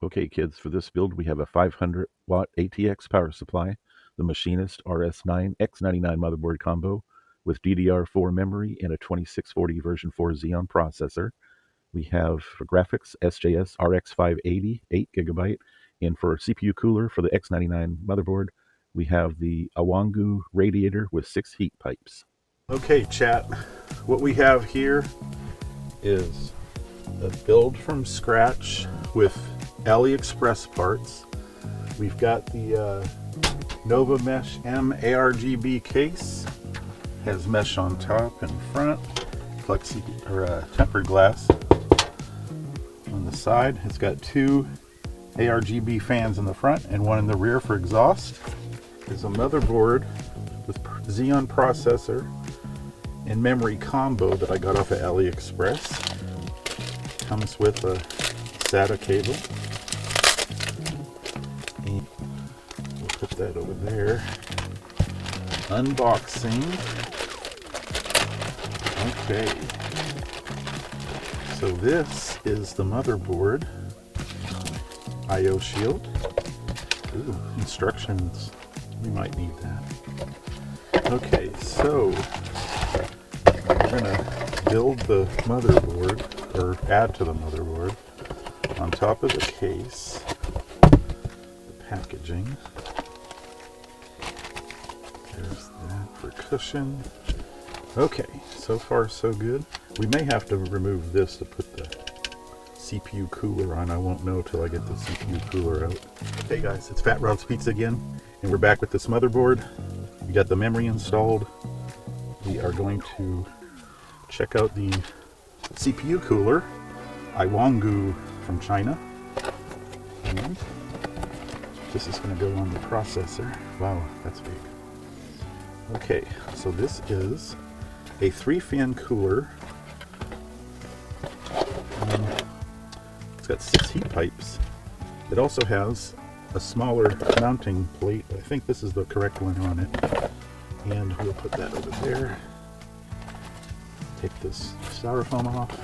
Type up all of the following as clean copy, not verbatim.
Okay kids, for this build we have a 500 watt ATX power supply, the Machinist RS9 x99 motherboard combo with DDR4 memory and a 2640 version 4 Xeon processor. We have for graphics SJS RX 580 8GB, and for CPU cooler for the x99 motherboard we have the Awangu radiator with 6 heat pipes. Okay chat, what we have here is a build from scratch with AliExpress parts. We've got the Nova Mesh M ARGB case, has mesh on top and front, plexi or tempered glass on the side. It's got two ARGB fans in the front and one in the rear for exhaust. There's a motherboard with Xeon processor and memory combo that I got off of AliExpress. Comes with a SATA cable. And we'll put that over there. Unboxing. Okay. So this is the motherboard. I/O shield. Ooh, instructions. We might need that. Okay, so we're gonna build the motherboard, or add to the motherboard on top of the case, the packaging. There's that for cushion. Okay, so far so good. We may have to remove this to put the CPU cooler on. I won't know till I get the CPU cooler out. Okay guys, it's Fatrobzpizza again, and we're back with this motherboard. We got the memory installed. We are going to check out the CPU cooler, Awangu from China. And this is going to go on the processor. Wow, that's big. Okay, so this is a 3-fan cooler. It's got 6 heat pipes. It also has a smaller mounting plate. I think this is the correct one on it. And we'll put that over there. Take this styrofoam off.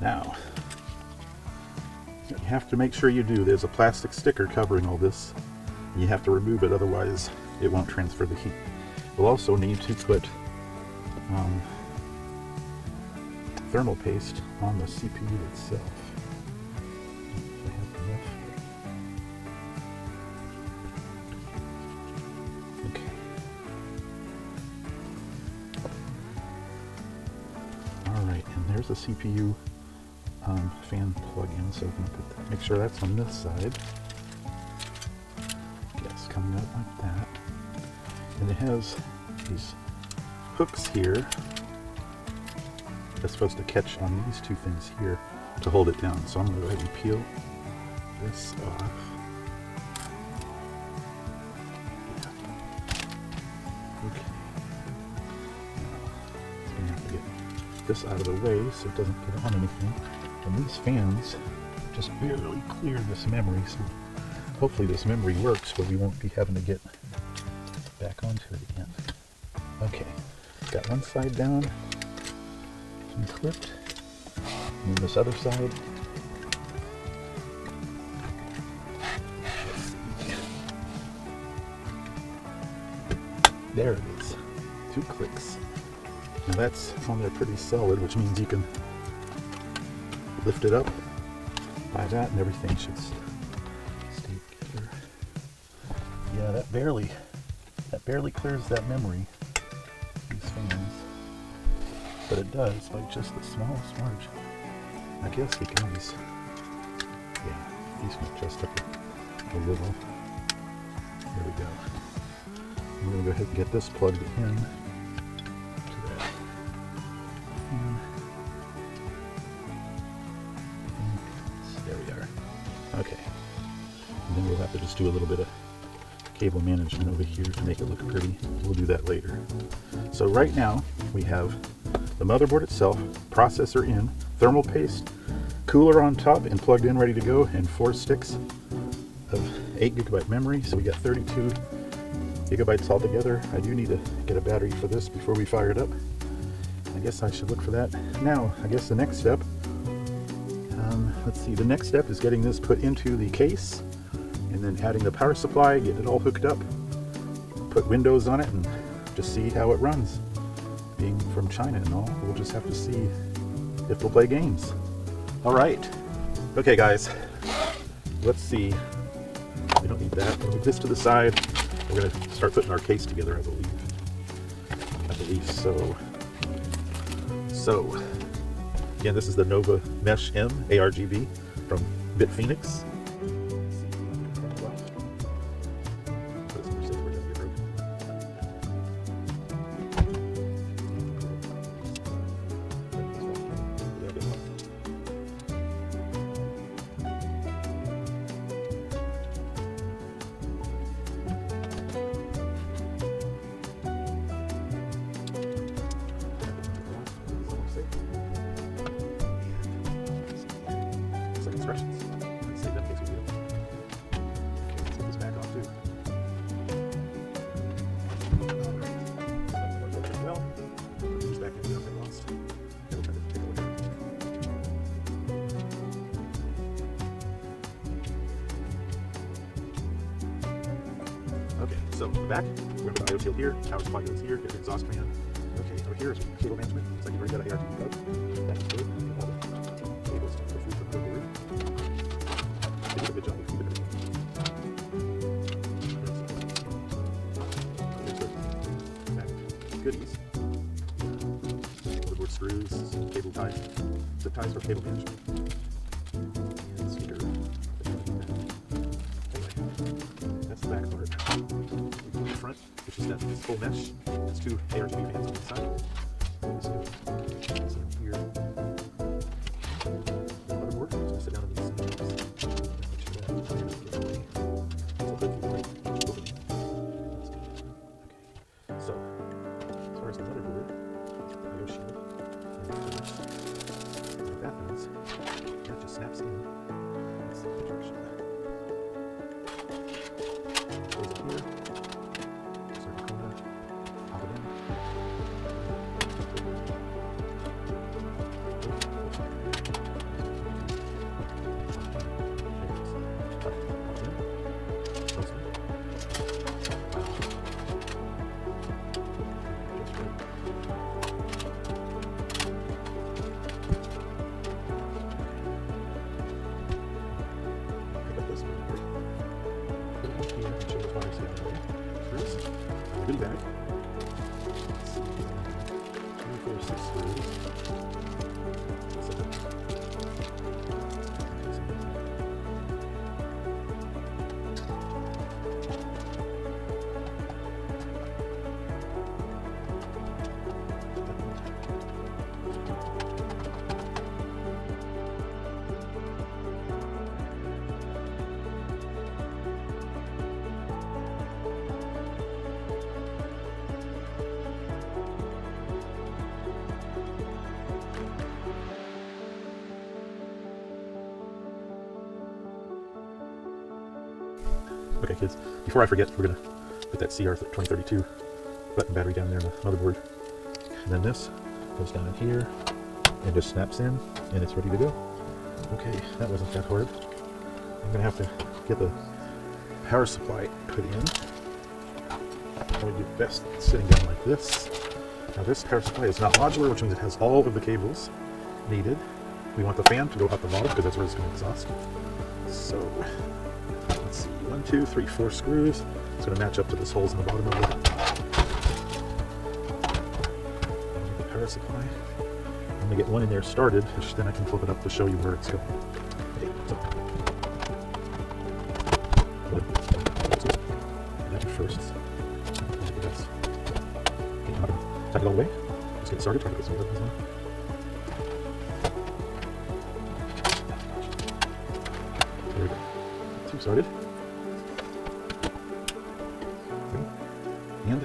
Now, you have to make sure you do. There's a plastic sticker covering all this. You have to remove it, otherwise it won't transfer the heat. We'll also need to put thermal paste on the CPU itself. There's a CPU fan plug-in, so I'm going to put that, make sure that's on this side. Yes, coming out like that. And it has these hooks here that's supposed to catch on these two things here to hold it down. So I'm going to go ahead and peel this off. Okay. This out of the way so it doesn't get on anything. And these fans just barely clear this memory, so hopefully this memory works, but we won't be having to get back onto it again. Okay, got one side down and clipped, and this other side. There it is, 2 clicks. Now that's on there pretty solid, which means you can lift it up by that and everything should stay together. Yeah, that barely clears that memory, these fans. But it does by just the smallest margin. I guess because, yeah, these can adjust up a little. There we go. I'm going to go ahead and get this plugged in. There we are. Okay. And then we'll have to just do a little bit of cable management over here to make it look pretty. We'll do that later. So right now we have the motherboard itself, processor in, thermal paste, cooler on top and plugged in ready to go, and 4 sticks of 8GB memory. So we got 32 gigabytes altogether. I do need to get a battery for this before we fire it up. I guess I should look for that. Now, I guess the next step let's see, the next step is getting this put into the case and then adding the power supply, getting it all hooked up, put windows on it, and just see how it runs. Being from China and all, we'll just have to see if we'll play games. All right. Okay, guys, let's see. We don't need that. We'll move this to the side. We're going to start putting our case together, I believe. So, again, this is the Nova Mesh M ARGB from Bitphoenix. Instructions. Let's save that in case we do. Okay, let's get this back off too. Alright. Well, put these back in, we don't get lost. Okay, we'll try to take a look at it. Okay, so the back, we're going to put IO shield here, power supply goes here, get the exhaust fan. Okay, over here is cable management. Looks like you've already got an ARGB plug. That's good. Cables to go through the board. They did a good job of keeping everything. There's the back goodies. Motherboard screws, cable ties, zip ties for cable management, and speaker. Anyway, that's the back part. The front, which is that full mesh. There's two ARGB fans on the side. So here, the motherboard. So sit down in these seats. So, as far as the motherboard, IO shield, and what that does, that just snaps in. That's the projection. Goes up here, start the corner, pop it in. Goodie bag. Let's see. 24, 6 screws. Okay, kids, before I forget, we're going to put that CR2032 button battery down there in the motherboard. And then this goes down in here and just snaps in, and it's ready to go. Okay, that wasn't that hard. I'm going to have to get the power supply put in. I would do best sitting down like this. Now this power supply is not modular, which means it has all of the cables needed. We want the fan to go up the bottom because that's where it's going to exhaust. So, let's see, 1, 2, 3, 4 screws. It's going to match up to this holes in the bottom of the power supply. I'm going to get one in there started, which then I can flip it up to show you where it's going. Okay, so. That first. Okay, I'm not going to take it all away. Just get started, try to put some buttons on. There we go. So started. And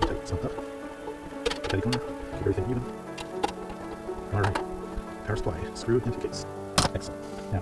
tighten something up. Tidy corner. Keep everything even. Alright. Power supply screwed into case. Excellent. Now.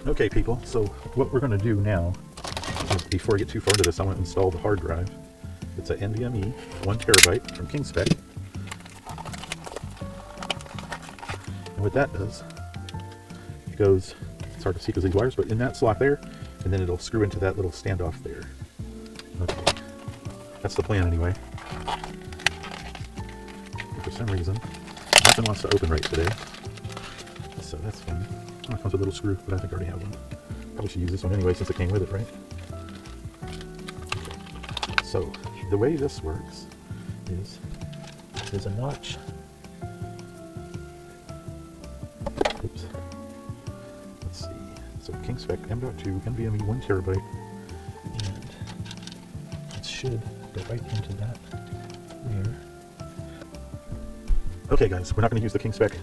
Okay, people, so what we're going to do now is, before I get too far into this, I want to install the hard drive. It's an NVMe 1 terabyte from KingSpec. And what that does, it goes, it's hard to see because these wires, but in that slot there, and then it'll screw into that little standoff there. Okay, that's the plan anyway. And for some reason, nothing wants to open right today, so that's fine. Oh, it comes with a little screw, but I think I already have one. Probably should use this one anyway since it came with it, right? Okay. So the way this works is there's a notch. Oops. Let's see. So KingSpec M.2 NVMe 1 terabyte, and it should go right into that there. Okay, guys, we're not going to use the KingSpec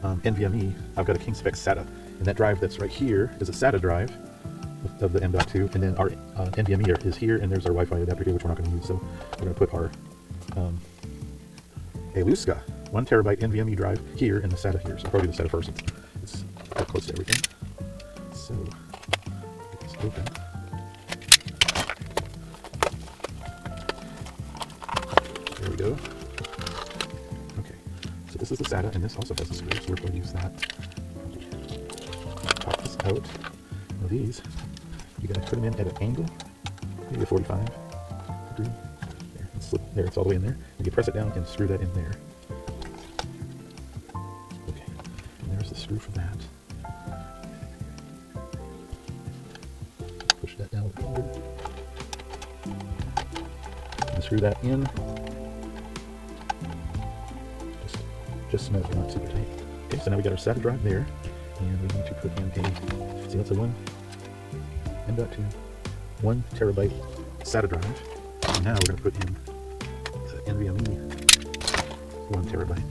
NVMe. I've got a KingSpec SATA, and that drive that's right here is a SATA drive of the M.2, and then our NVMe is here, and there's our Wi-Fi adapter here, which we're not going to use. So we're going to put our Aluska 1 terabyte NVMe drive here and the SATA here. So I'll probably do the SATA first. It's quite close to everything. So get this open. There we go. Okay, so this is the SATA, and this also has a screw, so we're going to use that. Pop this out. Now these, you got to put them in at an angle, maybe a 45 degree. There, and slip, there, it's all the way in there. And you press it down and screw that in there. Okay, and there's the screw for that. Push that down with the finger. And screw that in. Just snug, not super tight. Okay, so now we got our SATA drive there, and we need to put in a, see, that's a M.2 1 terabyte SATA drive. And now we're going to put in the NVMe 1 terabyte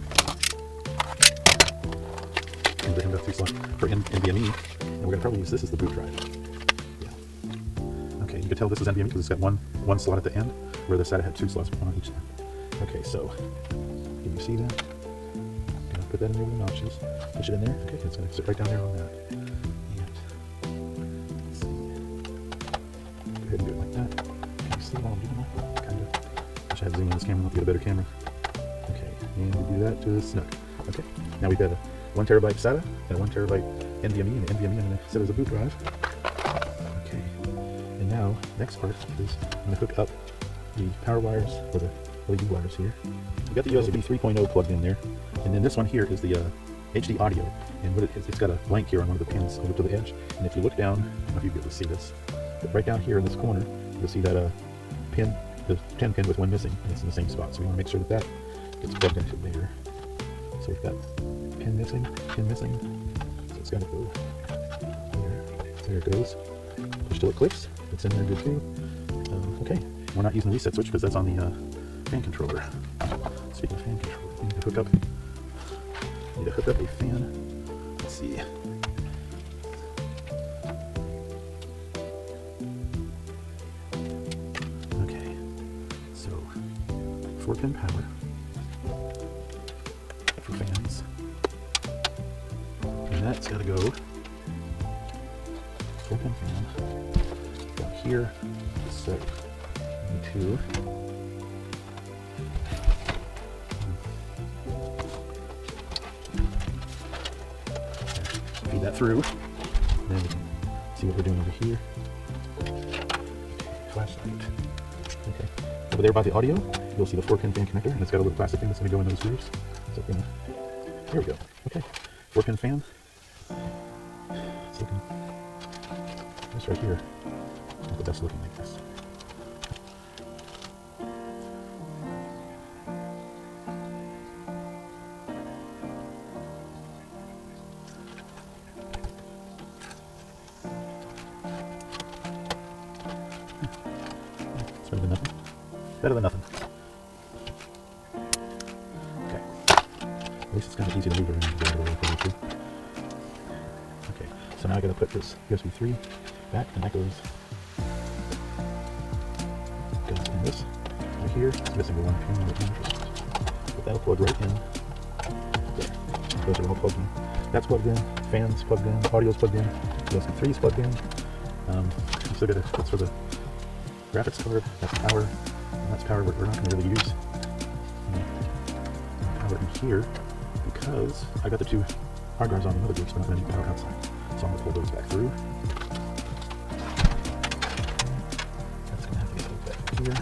in the M.2 slot for NVMe, and we're going to probably use this as the boot drive. Yeah. Okay, you can tell this is NVMe because it's got one slot at the end, where the SATA had 2 slots, one on each side. Okay, so can you see that? Put that in there with the notches. Push it in there. Okay, it's going to sit right down there on that. And let's see. Go ahead and do it like that. Can you see while I'm doing that? Kind of. Wish I had zoom on this camera. I'll get a better camera. Okay, and we do that to snug. Okay, now we've got a 1 terabyte SATA and a 1 terabyte NVMe, and the NVMe I'm going to set as a boot drive. Okay, and now next part is I'm going to hook up the power wires, or the LED wires here. We've got the USB 3.0 plugged in there. And then this one here is the HD audio, and what it's got a blank here on one of the pins over to the edge. And if you look down, I don't know if you'll be able to see this, but right down here in this corner, you'll see that pin, the 10 pin with one missing, and it's in the same spot. So we want to make sure that that gets plugged into there. So we've got pin missing, so it's got to go there. There it goes. Push till it clicks. It's in there good too. Okay, we're not using the reset switch because that's on the fan controller. Speaking of fan controller, we need to hook up a fan. Let's see. Okay, so 4-pin power for fans, and that's got to go 4-pin fan down here. So we need to feed that through, and then we can see what we're doing over here. Flashlight. Okay, over there by the audio, you'll see the 4-pin fan connector, and it's got a little plastic thing that's going to go in those grooves. So we're gonna, there we go. Okay, 4-pin fan. It's looking, this right here, but that's looking like this. It's better than nothing. Better than nothing. Okay. At least it's kind of easy to move around. Okay, so now I got to put this USB 3 back, and that goes in this right here. It's missing the 1 pin right now, but that'll plug right in. There. Those are all plugged in. That's plugged in. Fans plugged in. Audio's plugged in. USB 3 is plugged in. You still got that's for the graphics card. That's power. And that's power we're not going to really use. Power in here because I got the two hard drives on the motherboard, so we're not going to need power outside. So I'm going to pull those back through. That's going to have to get back here.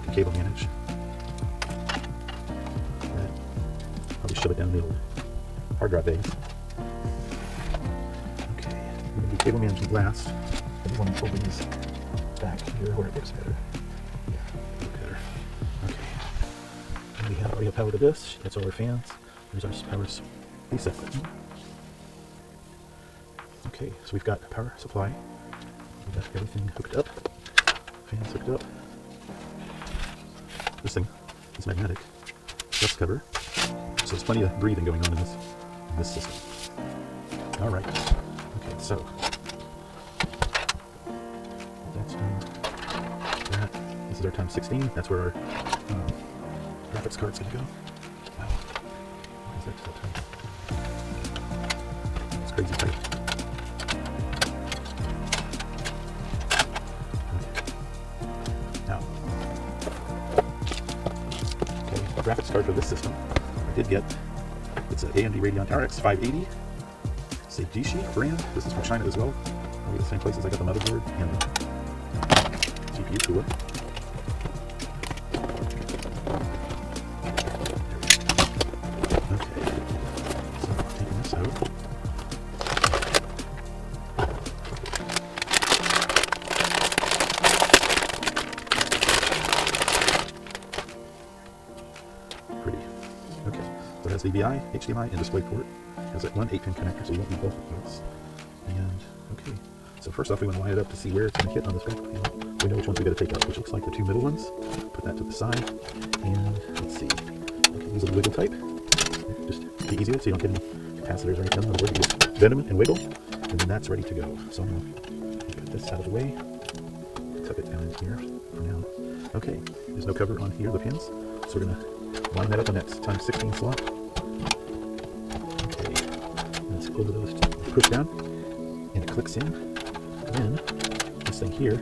The cable manage. That. Probably shove it down the old hard drive base. Okay, we're going to do cable management last. I want to pull these back here where it looks better. Yeah, look better. Okay. And we already have power to this. That's all our fans. There's our power reset button. Okay, so we've got a power supply. We've got everything hooked up. Fans hooked up. This thing is magnetic. Dust cover. So there's plenty of breathing going on in this system. All right. Okay, so that's done. That. This is our times 16. That's where our graphics card's gonna go. Wow. Why is that so tight? It's crazy tight. Now, okay, the graphics card for this system, I did get. It's an AMD Radeon RX 580. It's a G-Sheet brand. This is from China as well. Probably the same places I got the motherboard and the GPU cooler. Okay, so taking this out. Pretty. Okay, so it has VGA, HDMI, and DisplayPort. It has that one 8-pin connector, so you won't need both of those. And okay, so first off, we want to line it up to see where it's going to hit on this graphic panel. We know which ones we got to take out, which looks like the two middle ones. Put that to the side, and let's see. Okay, these are the wiggle type. Just be easy so you don't get any capacitors or anything on the board. You just bend them and wiggle, and then that's ready to go. So I'm going to get this out of the way. Tuck it down in here for now. Okay, there's no cover on here, the pins, so we're going to line that up on that times 16 slot. Okay, let's over those, push down, and it clicks in. Then this thing here,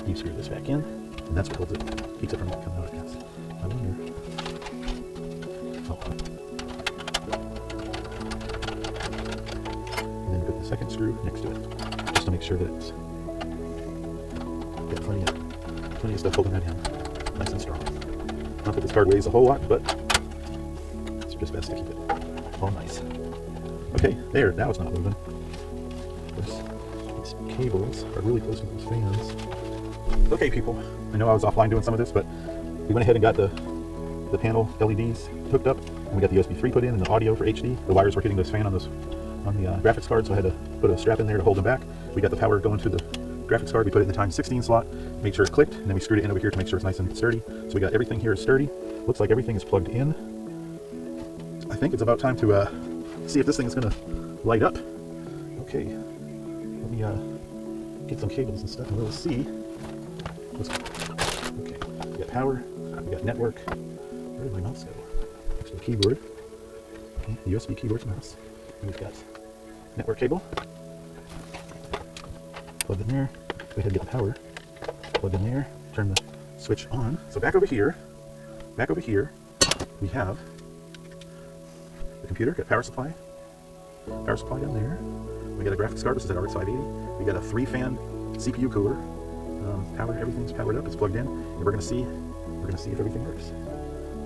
you screw this back in, and that's what holds it, keeps it from coming out, I guess. I wonder. Oh. And then put the second screw next to it, just to make sure that it's got plenty of stuff holding that down, nice and strong. Not that this card weighs a whole lot, but it's just best to keep it all nice. Okay, there, now it's not moving. These cables are really close to those fans. Okay, people, I know I was offline doing some of this, but we went ahead and got the panel LEDs hooked up, and we got the USB 3 put in and the audio for HD. The wires were hitting this fan on the graphics card, so I had to put a strap in there to hold them back. We got the power going to the graphics card. We put it in the times 16 slot, made sure it clicked, and then we screwed it in over here to make sure it's nice and sturdy. So we got everything here is sturdy. Looks like everything is plugged in. I think it's about time to see if this thing is going to light up. Okay, let me get some cables and stuff, and we'll see. Okay, we got power, we got network. Where did my mouse go? Next to the keyboard. Okay, the USB keyboard to mouse. And we've got network cable. Plug in there. Go ahead and get the power. Plug in there. Turn the switch on. So back over here, we have the computer. Got power supply. Power supply down there. We got a graphics card, which is an RX 580. We got a 3-fan CPU cooler. Power, everything's powered up. It's plugged in, and we're gonna see if everything works.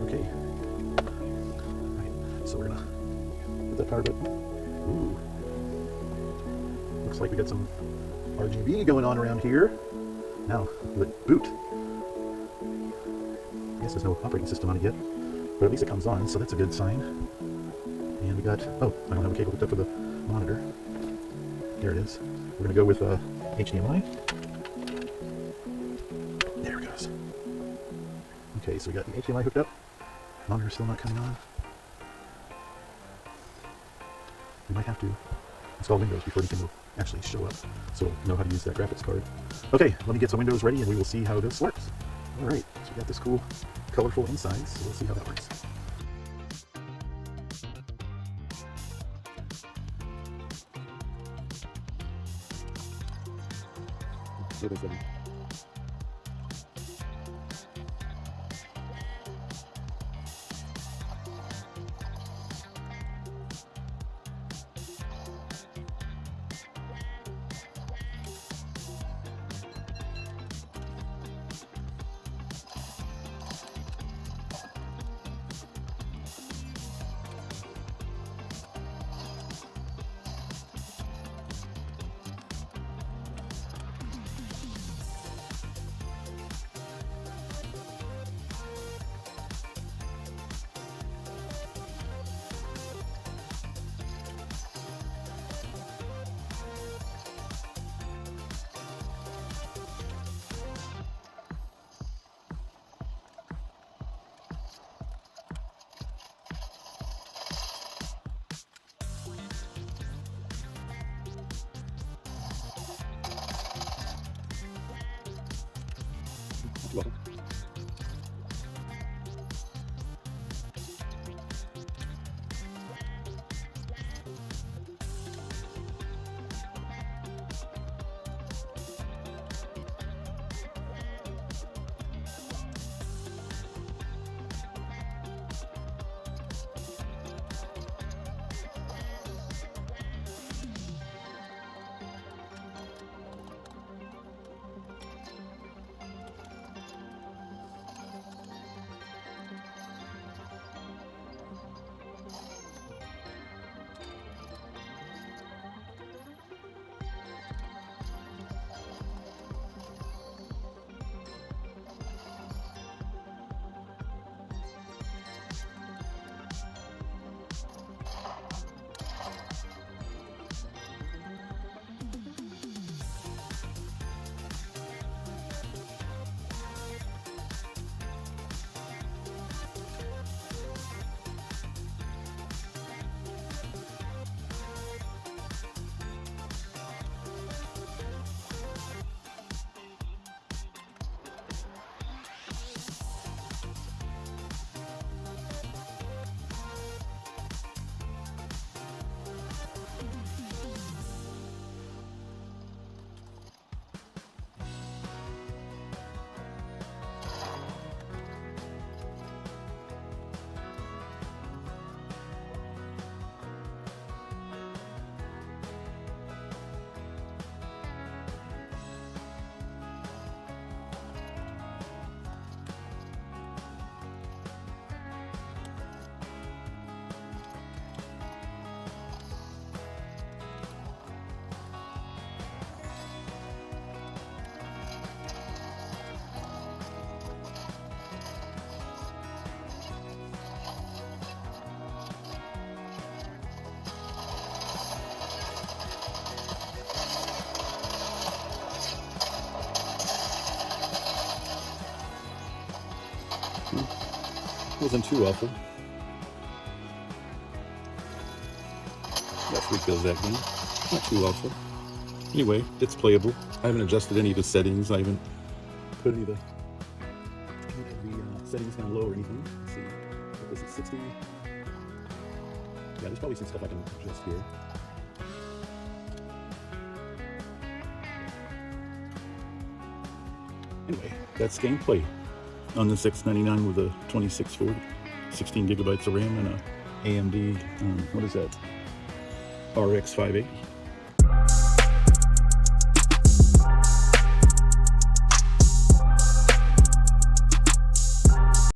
Okay. All right. So we're gonna hit that power button. Ooh. Looks like we got some RGB going on around here. Now, let boot. I guess there's no operating system on it yet, but at least it comes on, so that's a good sign. And we got, oh, I don't have a cable hooked up for the monitor. There it is. We're going to go with HDMI. There it goes. Okay, so we got the HDMI hooked up. Monitor's still not coming on. We might have to install Windows before anything will actually show up, so we'll know how to use that graphics card. Okay, let me get some Windows ready and we will see how this works. Alright, so we got this cool, colorful inside, so we'll see how that works. What is it? Well, wasn't too awful. Last week does that game. Not too awful. Anyway, it's playable. I haven't adjusted any of the settings. I haven't put any of the settings down low or anything. Let's see. What is it, 60? Yeah, there's probably some stuff I can adjust here. Anyway, that's gameplay on this x99 with a 2640, 16 gigabytes of RAM and a AMD, what is that, RX 580.